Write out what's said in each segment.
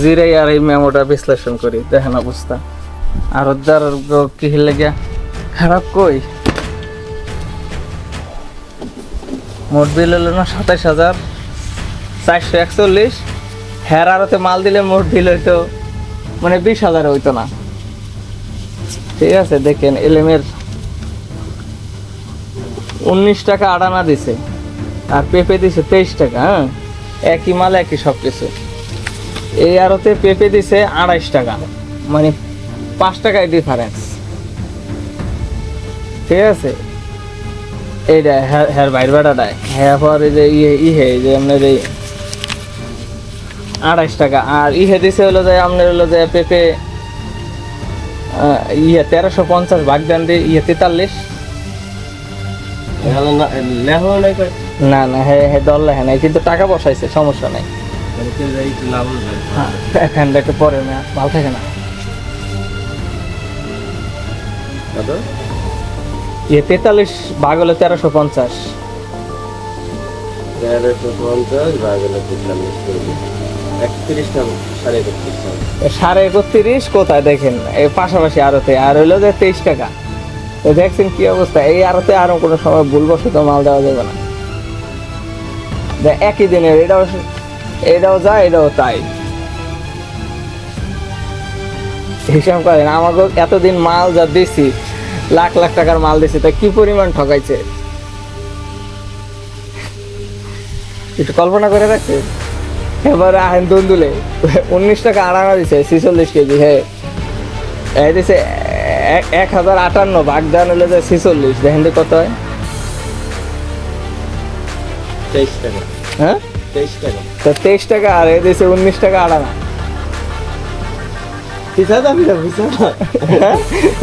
জিরে আর এই মেমোটা বিশ্লেষণ করি, দেখেন অবস্থা। আর ওদের কি লেগে খারাপ কই, মোট বিল হলো না 27,441। হ্যার আরতে মাল দিলে মোট বিল হইতো মানে 20,000 হইতো না। ঠিক আছে, দেখেন এলএমের 19 টাকা আড়ানা দিছে আর পেঁপে দিছে 23 টাকা। হ্যাঁ, একই মাল একই সব কিছু। এই আরতে পেঁপে দিছে 28 টাকা, মানে 5 টাকায় ডিফারেন্স। ঠিক আছে, এইটা হ্যার বাইর বেটাটায় হ্যাঁ পর এই যে ইহে যে আপনার এই 28 টাকা। আর ইহে দিছে হলো যে আপনার হলো যে পেঁপে 1350 ভাগ দেন দিয়ে 43। না না হ্যাঁ দল লেখা নাই, কিন্তু টাকা বসাইছে, সমস্যা নাই। এখান থেকে পরে না ভালো থাকে না। 43 ভাগ হলো 1350। 31.5 কোথায় দেখেন, এই পাশাপাশি আরতে। আর হইলো যে 23 টাকা। তো দেখছেন কি অবস্থা। এই আরতে আরো কোনো সময় ভুলবশত মাল দেওয়া যাবে না। একই দিনের এটাও যায়, এটাও তাই। হিসাব করেন, আমাকে এতদিন মাল যা দিছি, লাখ লাখ টাকার মাল দিছি, তা কি পরিমাণ ঠকাইছে একটু কল্পনা করে রাখছে। এবার আহেন দুন্দুলে 19 টাকা আড়ানা দিছে 46 কেজি। হ্যাঁ, এই দিছে 1058 ভাগ দেন হলে যে 46। দেখেন কত হয়। 23 টাকা। হ্যাঁ 23 টাকা। তো 23 টাকা আর এই দিছে 19 টাকা আড়ানা।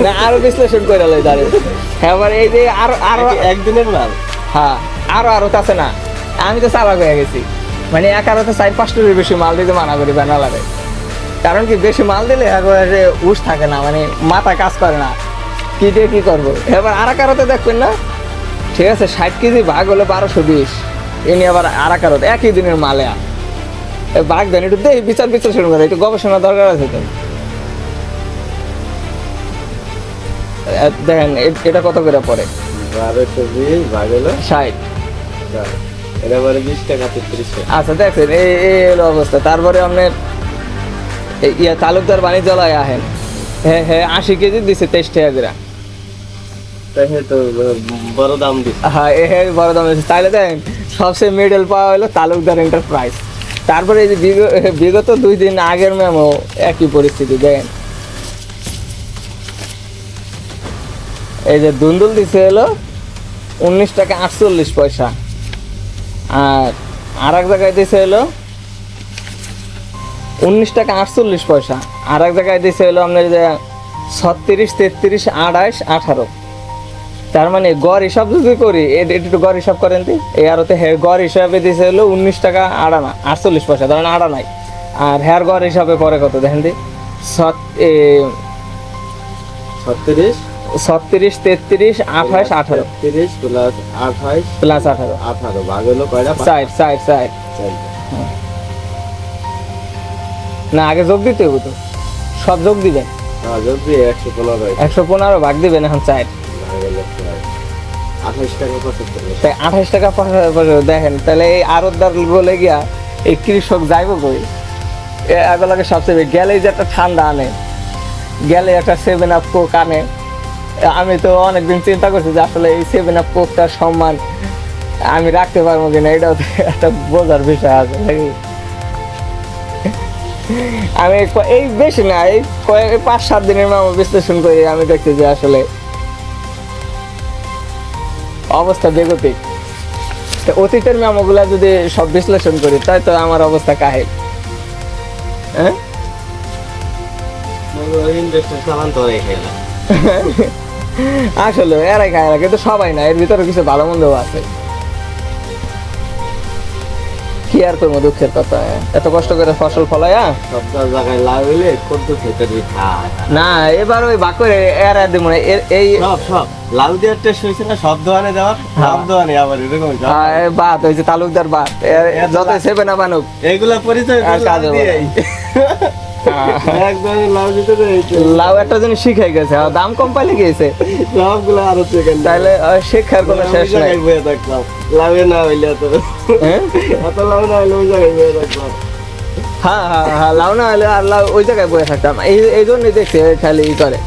না আরো বিশ্লেষণ করে লই দাঁড়িয়ে। এবার এই যে আরো একদিনের মাল। হ্যাঁ, আরো আছে না। আমি তো চালাক হয়ে গেছি, মানে এক আরতে 4-5টার বেশি মাল দিতে মানা করি ব্যানালারে। কারণ কি, বেশি মাল দিলে একবারে উস থাকে না, মানে মাথা কাজ করে না, কি দিয়ে কি করবো। এবার আর এক আরতে দেখবেন না, ঠিক আছে 60 কেজি ভাগ হলো 1220। এনে আবার আর এক আরতে একই দিনের মালে ভাগ দেন। একটু দেখি বিচার বিশ্লেষণ করে, একটু গবেষণা দরকার আছে তো। দেখেন এটা কত করে পড়ে। 1220 ভাগ হলো 60। এটা পরে 20 টাকা 33 টাকা। আচ্ছা দেখেন এই হলো অবস্থা। তারপরে আপনার তালুকদার বাণিজ্যালয় আহেন, হ্যাঁ হ্যাঁ 80 কেজি দিছে 23 টাকা করে। তাই তো বড় দাম দিচ্ছে। হ্যাঁ হ্যাঁ বড় দাম দিচ্ছে। তাহলে দেখেন সবচেয়ে মিডল পাওয়া হলো তালুকদার এন্টারপ্রাইজ। তারপরে এই যে বিগত 2 দিন আগের মেমো একই পরিস্থিতি। দেখেন এই যে দুন্দুল দিছে হলো 19 টাকা 48 পয়সা। আর এক জায়গায় দিছে হলো 19 টাকা 48 পয়সা। আর এক জায়গায় দিছে হলো আপনার যে 36, 33, 28, 18। তার মানে গড় হিসাব যদি করি, একটু গড় হিসাব করেন দি। এই আরতে হেয়ার গড় হিসাবে দিছে হলো 19 টাকা আড়ানা 48 পয়সা, ধরেন আড়ানাই। আর হেয়ার গড় হিসাবে পরে কত দেখেন দি, 36, 36, 33, 28, 18। 33 প্লাস 28 প্লাস 18 18 ভাগ হলো কয়টা? 4। না আগে যোগ দিতে হবে তো, সব যোগ দিবেন। হ্যাঁ যোগ দিয়ে 115 115 ভাগ দিবেন এখন 4। ভাগ হলো 28 টাকা 75। তাই 28 টাকা 75। দেখেন তাহলে এই আরতদার বলে গিয়া এই কৃষক যাইব কই? এগুলোকে সবচেয়ে গেলে যে একটা ঠান্ডা আনে, গেলে একটা 7 আপ কোক আনে। আমি তো অনেকদিন চিন্তা করছি যে আসলে এই 7 আপ কোকটার সম্মান আমি রাখতে পারবো কিনা, এটাও একটা বোঝার বিষয় আছে নাকি। আমি এই বেশি না, এই 5-7 দিনের মামা বিশ্লেষণ করি, আমি দেখছি যে আসলে অবস্থা বেগতিক। অতীতের মেমোগুলা যদি সব বিশ্লেষণ করি, তাই তো আমার অবস্থা কাহিল। হ্যাঁ আসলে এরাই খায় না, কিন্তু সবাই না, এর ভিতরে কিছু ভালো মন্দ আছে। কি আর করবো, দুঃখের কথা। এত কষ্ট করে ফসল ফলাইয়া সব জায়গায় লাভ হইলে কত খেতে না, এবার ওই বাকরে এরা দিব না। এই সব লাউ দেওয়ার টেস্ট হয়েছে না সব দোকানে দেওয়ার, সব দোকানে আবার এরকম সব। বাত হয়েছে তালুকদার বাত, যত সেবে না বানুক এইগুলা পরিচয় আর কাজ হবে না। একদম লাউ দিতে রয়েছে লাউ একটা জিনিস শিখে গেছে, আর দাম কম পাইলে গিয়েছে, সবগুলো আরো সেকেন্ড তাইলে শিক্ষার কোনো শেষ নাই। বয়ে থাকলাম লাউয়ে না হইলে এত হ্যাঁ এত লাউ না হইলে ওই জায়গায় বয়ে থাকলাম। হ্যাঁ লাউ না হলে আর লাউ ওই জায়গায় বসে থাকতাম, এই জন্যই দেখছি খালি ই করে।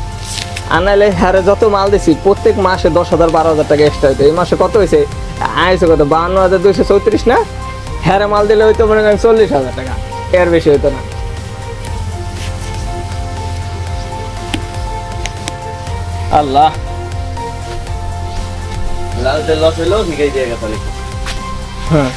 আর নাহলে হ্যারে যত মাল দিছি প্রত্যেক মাসে 10,000 12,000 টাকা এক্সট্রা হইতো। এই মাসে কত হয়েছে, আইসে কত 52,234 না, হ্যারে মাল দিলে হয়তো মনে করেন 40,000 টাকা, এর বেশি হইতো না। আল্লাহ লাউতে লস হইলেও শিখাই দিয়ে গেছে। হ্যাঁ